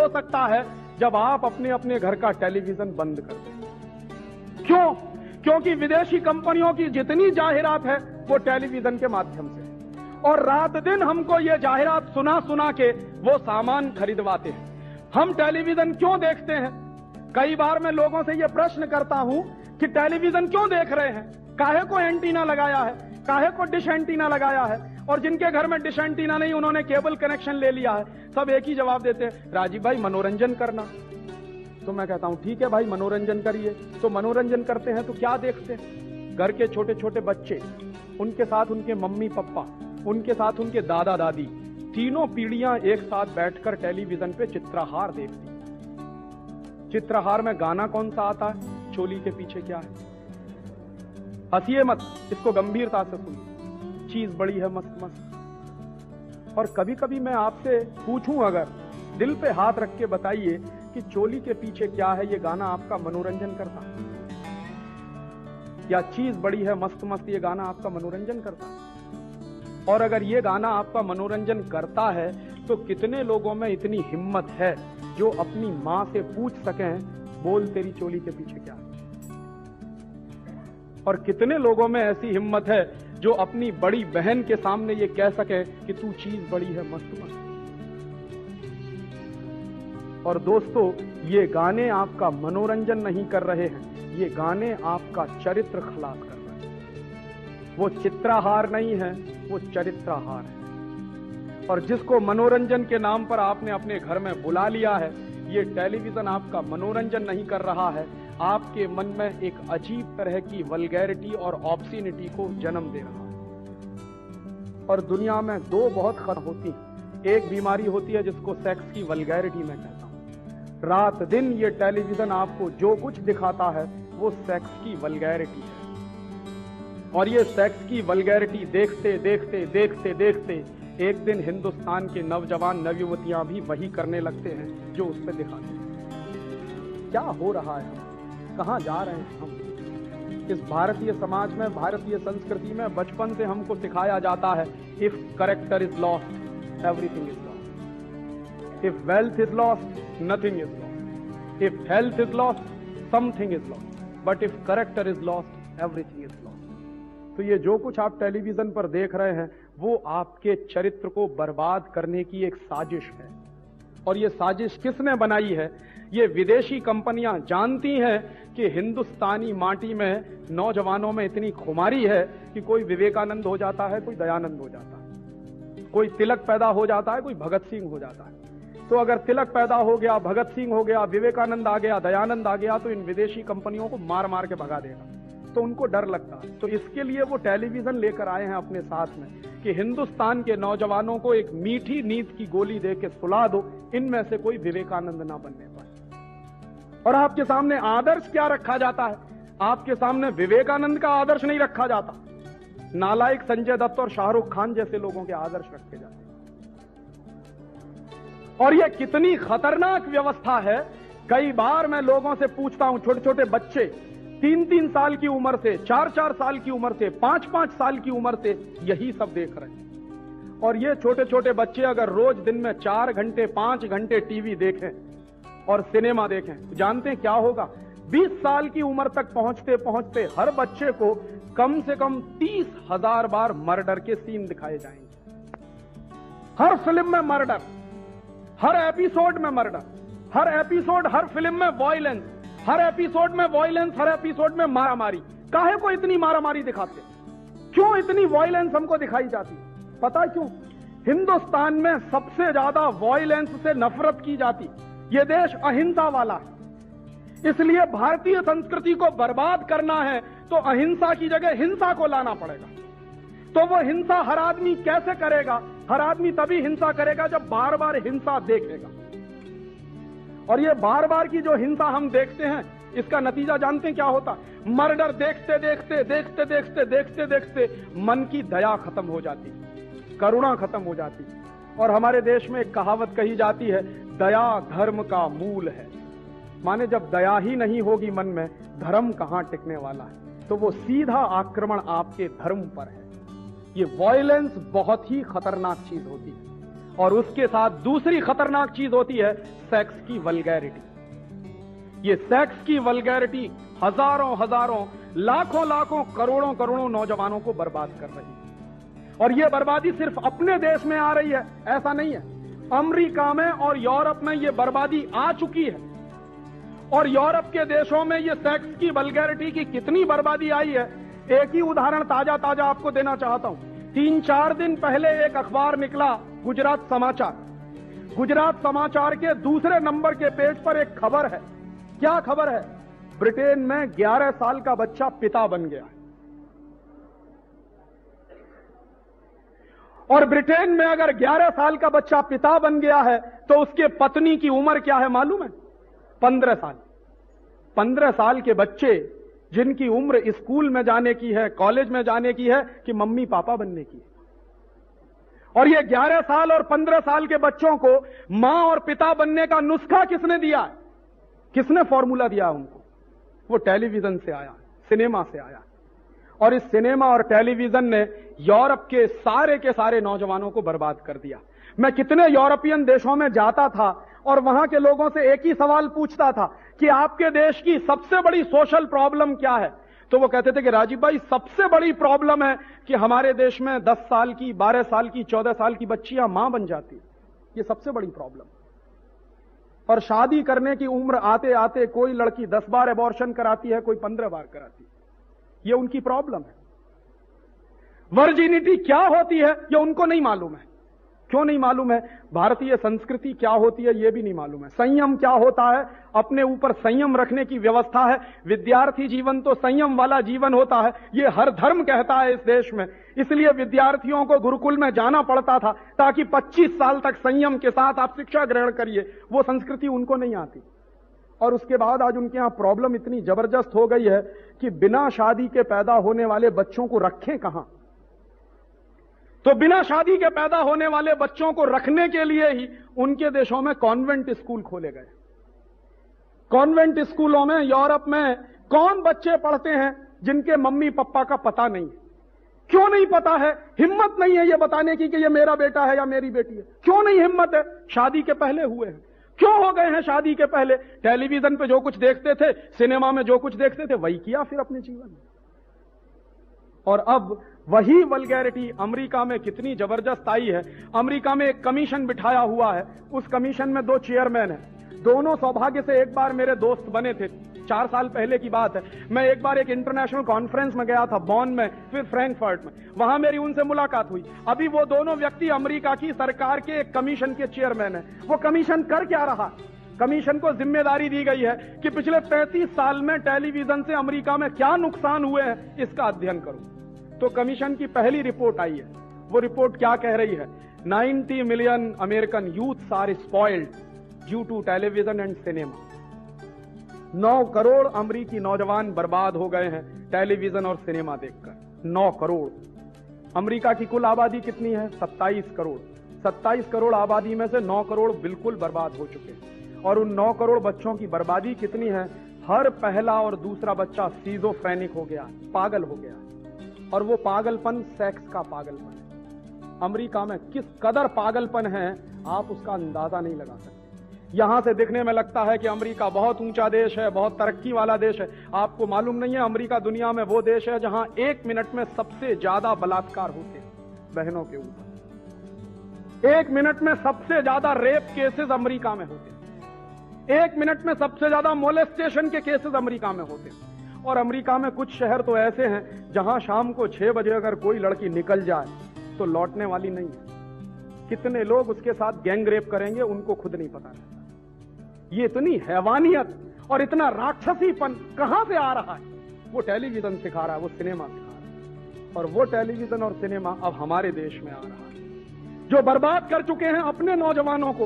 हो सकता है जब आप अपने अपने घर का टेलीविजन बंद कर दें। क्यों? क्योंकि विदेशी कंपनियों की जितनी जाहिरात है वो टेलीविजन के माध्यम से, और रात दिन हमको ये जाहिरात सुना सुना के वो सामान खरीदवाते हैं। हम टेलीविजन क्यों देखते हैं? कई बार मैं लोगों से ये प्रश्न करता हूं कि टेलीविजन क्यों देख रहे हैं, काहे को एंटीना लगाया है, काहे को डिश एंटीना लगाया है, और जिनके घर में डिश एंटीना नहीं उन्होंने केबल कनेक्शन ले लिया है, सब एक ही जवाब देते हैं, राजीव भाई मनोरंजन करना। तो मैं कहता हूं ठीक है भाई मनोरंजन करिए। तो मनोरंजन करते हैं तो क्या देखते हैं? घर के छोटे छोटे बच्चे, उनके साथ उनके मम्मी पापा, उनके साथ उनके दादा दादी, तीनों पीढ़ियां एक साथ बैठकर टेलीविजन पे चित्रहार देखती। चित्रहार में गाना कौन सा आता है? चोली के पीछे क्या है। हंसिए मत, इसको गंभीरता से सुनिए, चीज बड़ी है मस्त मस्त। और कभी कभी मैं आपसे पूछूं, अगर दिल पे हाथ रख के बताइए कि चोली के पीछे क्या है, ये गाना आपका मनोरंजन करता है? या चीज बड़ी है मस्त मस्त, ये गाना आपका मनोरंजन करता है? और अगर ये गाना आपका मनोरंजन करता है तो कितने लोगों में इतनी हिम्मत है जो अपनी मां से पूछ सकें, बोल तेरी चोली के पीछे क्या है? और कितने लोगों में ऐसी हिम्मत है जो अपनी बड़ी बहन के सामने ये कह सके कि तू चीज बड़ी है मस्त मस्त। और दोस्तों, ये गाने आपका मनोरंजन नहीं कर रहे हैं, ये गाने आपका चरित्र खलास कर रहे हैं। वो चित्रहार नहीं है, वो चरित्रहार है। और जिसको मनोरंजन के नाम पर आपने अपने घर में बुला लिया है, ये टेलीविजन आपका मनोरंजन नहीं कर रहा है, आपके मन में एक अजीब तरह की वल्गैरिटी और ऑब्सिनिटी को जन्म दे रहा है। और दुनिया में दो बहुत खतरनाक होती है। एक बीमारी होती है जिसको सेक्स की वल्गैरिटी मैं कहता हूं। रात दिन ये टेलीविजन आपको जो कुछ दिखाता है वो सेक्स की वल्गैरिटी है। और ये सेक्स की वल्गैरिटी देखते देखते देखते देखते एक दिन हिंदुस्तान के नौजवान नवयुवतियां भी वही करने लगते हैं जो उस पर दिखाते हैं। क्या हो रहा है? कहां जा रहे हैं हम? इस भारतीय समाज में, भारतीय संस्कृति में बचपन से हमको सिखाया जाता है, if character is lost everything is lost, if wealth is lost nothing is lost, if health is lost something is lost, but if character is lost everything is lost. तो ये जो कुछ आप टेलीविजन पर देख रहे हैं वो आपके चरित्र को बर्बाद करने की एक साजिश है। और ये साजिश किसने बनाई है? ये विदेशी कंपनियां जानती हैं कि हिंदुस्तानी माटी में नौजवानों में इतनी खुमारी है कि कोई विवेकानंद हो जाता है, कोई दयानंद हो जाता है, कोई तिलक पैदा हो जाता है, कोई भगत सिंह हो जाता है। तो अगर तिलक पैदा हो गया, भगत सिंह हो गया, विवेकानंद आ गया, दयानंद आ गया, तो इन विदेशी कंपनियों को मार मार के भगा देगा। तो उनको डर लगता है। तो इसके लिए वो टेलीविजन लेकर आए हैं अपने साथ में कि हिंदुस्तान के नौजवानों को एक मीठी नींद की गोली दे के सुला दो, इनमें से कोई विवेकानंद ना बनने पाए। और आपके सामने आदर्श क्या रखा जाता है? आपके सामने विवेकानंद का आदर्श नहीं रखा जाता, नालायक संजय दत्त और शाहरुख खान जैसे लोगों के आदर्श रखे जाते हैं। और यह कितनी खतरनाक व्यवस्था है। कई बार मैं लोगों से पूछता हूं, छोटे छोटे बच्चे 3-3 साल की उम्र से, 4-4 साल की उम्र से, 5-5 साल की उम्र से यही सब देख रहे हैं। और ये छोटे छोटे बच्चे अगर रोज दिन में 4 घंटे 5 घंटे टीवी देखें और सिनेमा देखें, जानते हैं क्या होगा? 20 साल की उम्र तक पहुंचते पहुंचते हर बच्चे को कम से कम 30,000 बार मर्डर के सीन दिखाए जाएंगे। हर फिल्म में मर्डर, हर एपिसोड में मर्डर, हर एपिसोड, हर फिल्म में वॉयलेंस, हर एपिसोड में वॉयलेंस, हर एपिसोड में मारामारी। काहे को इतनी मारामारी दिखाते? क्यों इतनी वॉयलेंस हमको दिखाई जाती? पता क्यों? हिंदुस्तान में सबसे ज्यादा वॉयलेंस से नफरत की जाती। यह देश अहिंसा वाला है, इसलिए भारतीय संस्कृति को बर्बाद करना है तो अहिंसा की जगह हिंसा को लाना पड़ेगा। तो वो हिंसा हर आदमी कैसे करेगा? हर आदमी तभी हिंसा करेगा जब बार बार हिंसा देखेगा। और ये बार बार की जो हिंसा हम देखते हैं, इसका नतीजा जानते हैं क्या होता? मर्डर देखते देखते देखते देखते देखते देखते मन की दया खत्म हो जाती, करुणा खत्म हो जाती। और हमारे देश में एक कहावत कही जाती है, दया धर्म का मूल है। माने जब दया ही नहीं होगी मन में, धर्म कहां टिकने वाला है? तो वो सीधा आक्रमण आपके धर्म पर है। ये वॉयलेंस बहुत ही खतरनाक चीज होती है। और उसके साथ दूसरी खतरनाक चीज होती है सेक्स की वल्गैरिटी। ये सेक्स की वल्गैरिटी हजारों हजारों लाखों लाखों करोड़ों करोड़ों नौजवानों को बर्बाद कर रही है। और ये बर्बादी सिर्फ अपने देश में आ रही है ऐसा नहीं है, अमेरिका में और यूरोप में ये बर्बादी आ चुकी है। और यूरोप के देशों में ये सेक्स की वल्गैरिटी की कितनी बर्बादी आई है, एक ही उदाहरण ताजा ताजा आपको देना चाहता हूं। 3-4 दिन पहले एक अखबार निकला, गुजरात समाचार। गुजरात समाचार के दूसरे नंबर के पेज पर एक खबर है। क्या खबर है? ब्रिटेन में 11 साल का बच्चा पिता बन गया है। और ब्रिटेन में अगर 11 साल का बच्चा पिता बन गया है तो उसके पत्नी की उम्र क्या है मालूम है? 15 साल। 15 साल के बच्चे जिनकी उम्र स्कूल में जाने की है, कॉलेज में जाने की है कि मम्मी पापा बनने की है। और ये 11 साल और 15 साल के बच्चों को मां और पिता बनने का नुस्खा किसने दिया है? किसने फॉर्मूला दिया उनको? वो टेलीविजन से आया, सिनेमा से आया। और इस सिनेमा और टेलीविजन ने यूरोप के सारे नौजवानों को बर्बाद कर दिया। मैं कितने यूरोपियन देशों में जाता था और वहां के लोगों से एक ही सवाल पूछता था कि आपके देश की सबसे बड़ी सोशल प्रॉब्लम क्या है? तो वो कहते थे कि राजीव भाई सबसे बड़ी प्रॉब्लम है कि हमारे देश में 10 साल की, 12 साल की, 14 साल की बच्चियां मां बन जाती। ये सबसे बड़ी प्रॉब्लम। और शादी करने की उम्र आते आते कोई लड़की 10 बार एबॉर्शन कराती है, कोई 15 बार कराती है। ये उनकी प्रॉब्लम है। वर्जिनिटी क्या होती है ये उनको नहीं मालूम है। क्यों नहीं मालूम है? भारतीय संस्कृति क्या होती है ये भी नहीं मालूम है। संयम क्या होता है, अपने ऊपर संयम रखने की व्यवस्था है। विद्यार्थी जीवन तो संयम वाला जीवन होता है, ये हर धर्म कहता है इस देश में। इसलिए विद्यार्थियों को गुरुकुल में जाना पड़ता था ताकि 25 साल तक संयम के साथ आप शिक्षा ग्रहण करिए। वो संस्कृति उनको नहीं आती। और उसके बाद आज उनके यहां प्रॉब्लम इतनी जबरदस्त हो गई है कि बिना शादी के पैदा होने वाले बच्चों को रखें कहां? तो बिना शादी के पैदा होने वाले बच्चों को रखने के लिए ही उनके देशों में कॉन्वेंट स्कूल खोले गए। कॉन्वेंट स्कूलों में यूरोप में कौन बच्चे पढ़ते हैं जिनके मम्मी पापा का पता नहीं है? क्यों नहीं पता है? हिम्मत नहीं है ये बताने की कि ये मेरा बेटा है या मेरी बेटी है। क्यों नहीं हिम्मत है? शादी के पहले हुए हैं। क्यों हो गए हैं शादी के पहले? टेलीविजन पे जो कुछ देखते थे, सिनेमा में जो कुछ देखते थे, वही किया फिर अपने जीवन में। और अब वही वल्गैरिटी अमेरिका में कितनी जबरदस्त आई है। अमेरिका में एक कमीशन बिठाया हुआ है, उस कमीशन में 2 चेयरमैन हैं। दोनों सौभाग्य से एक बार मेरे दोस्त बने थे, 4 साल पहले की बात है। मैं एक बार एक इंटरनेशनल कॉन्फ्रेंस में गया था, बॉन में, फिर फ्रैंकफर्ट में। वहां मेरी उनसे मुलाकात हुई। अभी वो दोनों व्यक्ति अमेरिका की सरकार के एक कमीशन के चेयरमैन हैं। वो कमीशन कर क्या रहा? कमीशन को जिम्मेदारी दी गई है कि पिछले 35 साल में टेलीविजन से अमेरिका में क्या नुकसान हुए हैं इसका अध्ययन करो। तो कमीशन की पहली रिपोर्ट आई है। वो रिपोर्ट क्या कह रही है? 90 million American youths are spoiled due to television and cinema. 9 crore अमेरिकी नौजवान बर्बाद हो गए हैं टेलीविजन और सिनेमा देखकर। 9 करोड़। अमेरिका की कुल आबादी कितनी है? 27 करोड़। 27 करोड़ आबादी में से 9 करोड़ बिल्कुल बर्बाद हो चुके हैं। और उन 9 करोड़ बच्चों की बर्बादी कितनी है? हर पहला और दूसरा बच्चा सीजोफ्रेनिक हो गया, पागल हो गया। और वो पागलपन सेक्स का पागलपन है। अमेरिका में किस कदर पागलपन है आप उसका अंदाजा नहीं लगा सकते। यहां से दिखने में लगता है कि अमेरिका बहुत ऊंचा देश है, बहुत तरक्की वाला देश है। आपको मालूम नहीं है अमेरिका दुनिया में वो देश है जहां 1 मिनट में सबसे ज्यादा बलात्कार होते हैं बहनों के ऊपर। 1 मिनट में सबसे ज्यादा रेप केसेस अमेरिका में होते हैं। 1 मिनट में सबसे ज्यादा मोलेस्टेशन के केसेस अमेरिका में होते हैं। और अमेरिका में कुछ शहर तो ऐसे हैं जहां शाम को 6 बजे अगर कोई लड़की निकल जाए तो लौटने वाली नहीं है। कितने लोग उसके साथ गैंग रेप करेंगे उनको खुद नहीं पता रहता। ये इतनी हैवानियत और इतना राक्षसीपन कहां से आ रहा है? वो टेलीविजन सिखा रहा है, वो सिनेमा सिखा रहा है। और वो टेलीविजन और सिनेमा अब हमारे देश में आ रहा है जो बर्बाद कर चुके हैं अपने नौजवानों को।